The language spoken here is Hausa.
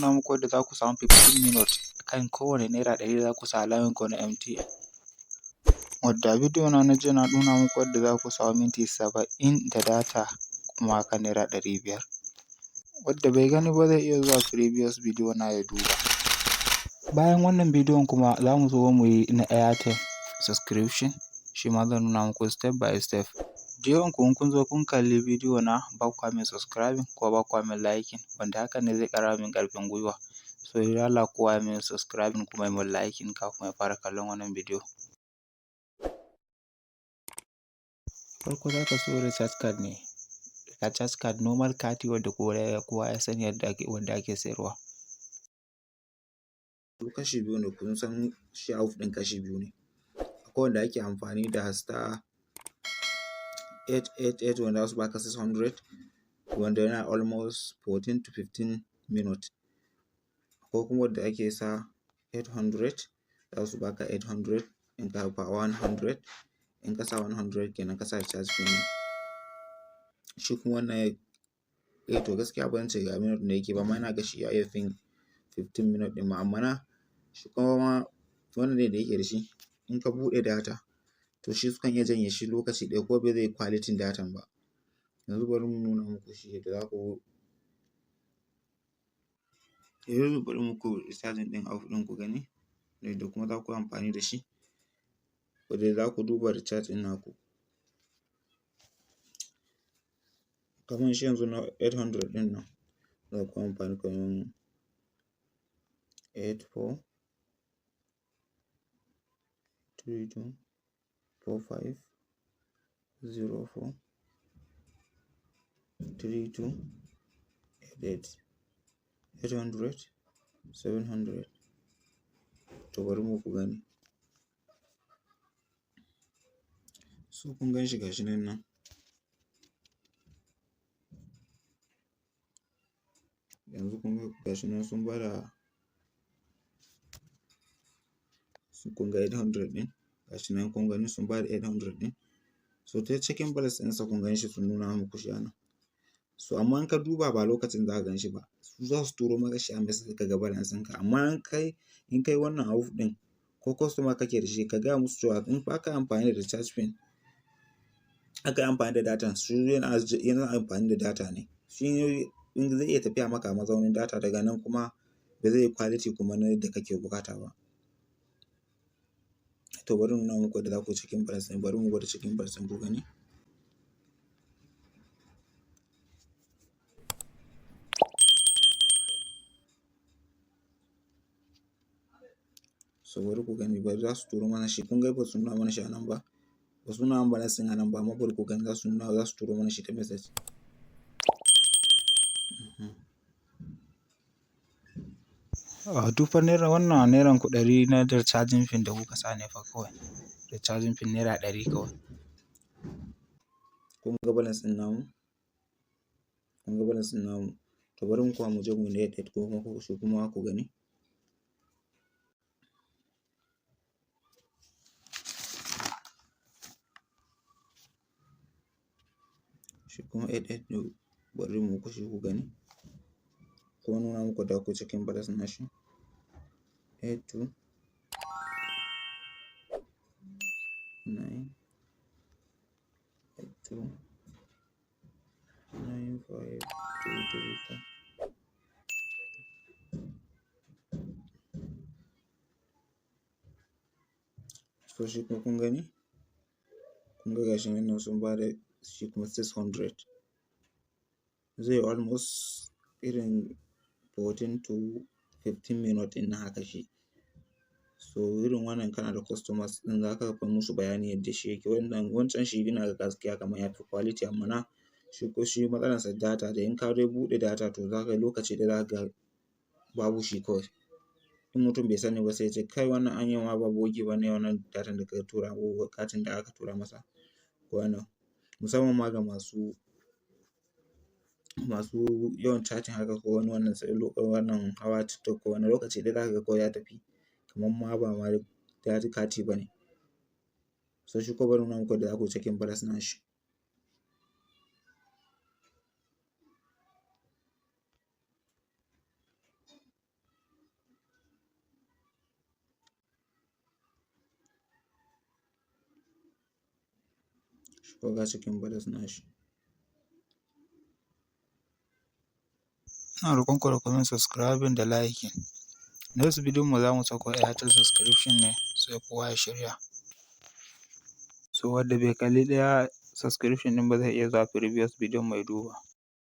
nuna muku yadda za ku samu 15 minutes kan kowane naira 100 za ku sa layin ku na MTN. Wadda bidiyo na jiya na nuna muku yadda za ku samu minti 70 da data kuma akan naira 500. Wadda bai gani ba zai iya zuwa previous bidiyo na ya duba. Bayan wannan bidiyon kuma za mu zo mu yi na Airtel subscription, shi ma zan nuna muku step by step. Yawanku in kun zo kun kalli bidiyo na ba kwa min subscribing ko ba kwa min liking, wanda hakan ne zai ƙara min ƙarfin gwiwa. So don Allah kowa ya min subscribing kuma ya min liking kafin ya fara kallon wannan bidiyo. Farko za ka so recharge card ne, recharge card normal kati wadda kowa ya sani wanda ake sayarwa. Kashi biyu ne, kun san shi off ɗin kashi biyu ne. Akwai wanda ake amfani da star 888 wanda za su baka 600, wanda yana almost 14 to 15 minutes. Ko kuma wanda ake sa 800 za su baka 800 in ka fa 100, in ka sa 100 kenan ka sa charge pin. Shi kuma wannan to gaskiya ban ce ga minute da yake ba, amma ina ga shi ya iya fin 15 minutes ɗin ma, amma na shi kuma wannan ne da yake da shi in ka buɗe data to shi sukan iya janye shi lokaci ɗaya ko bai zai quality datan ba. Yanzu bari mu nuna muku shi yadda za ku bari muku recharging ɗin off ɗin ku gani yadda kuma za ku yi amfani da shi. Wadda za ku duba recharge ɗin naku. Kamar shi yanzu na 800 ɗin nan za ku yi amfani kamar 84 32 45 04 32 88 800 700. To bari muku gani. So kun gan shi gashi nan. Yanzu kun ga gashi nan sun bada kun ga 800 ɗin gashi nan kun gani sun bada 800 ɗin. So ta cikin balance ɗinsa kun gan shi sun nuna muku shi a nan. So amma in ka duba ba lokacin za ka gan shi ba, su za su turo maka shi a message ka ga balance ɗinka. Amma in kai wannan off ɗin ko customer kake da shi ka gaya musu cewa in ba ka amfani da recharge pin, aka yi amfani da data, su yana amfani da data ne. Shi in zai iya tafiya maka a mazaunin data daga nan kuma ba zai yi quality kuma na yadda kake buƙata ba. To bari mu nuna muku yadda za ku yi cikin balance ɗin, bari mu gwada cikin balance ɗin ku gani. So bari ku gani bari za su turo mana shi, kun ga ba su nuna mana shi a nan ba, ba su nuna mana balance ɗin a nan ba, amma bari ku gani za su turo mana shi ta message. Duk fa naira wannan nairan ku 100 na recharging pin da kuka sa ne fa kawai. Recharging pin naira 100 kawai. Kun ga balance ɗin namu? Kun ga balance ɗin namu? To bari mu kuma mu je mu yi 88 ko kuma shi kuma ku gani. Shi kuma 88 ne, bari mu ku shi ku gani. Kuma nuna muku da ku cikin balance na shi. 82 9 82 95 234. So shi kuma kun gani? Kun ga gashi nan sun bada shi kuma 600. Zai almost irin 14 to 15 minutes ɗin na haka shi. So irin wannan kana da customers ɗin za ka fa musu bayani yadda shi yake. Wancan shi ina ga gaskiya kamar ya fi quality, amma na shi matsalarsa data da in ka dai buɗe data to za ka yi lokaci da za ka babu shi kawai. In mutum bai sani ba sai ya ce kai wannan anya ma ba bogi ba ne wannan datan da ka tura ko katin da aka tura masa. Wannan musamman ma ga masu yawan chatting haka ko wani wannan sai wannan hawa TikTok ko wani lokaci dai za ka ga kawai ya tafi kamar ma ba ma kati ba ne. So shi ko bari mu nuna muku da za ku cikin balance na shi. ko ga cikin bodies nashi. Ina roƙon ku da ku min subscribing da liking. Next bidiyon mu za mu sako Airtel subscription ne sai kowa ya shirya. So wanda bai kalli ɗaya subscription ɗin ba zai iya zuwa previous bidiyon mu ya duba.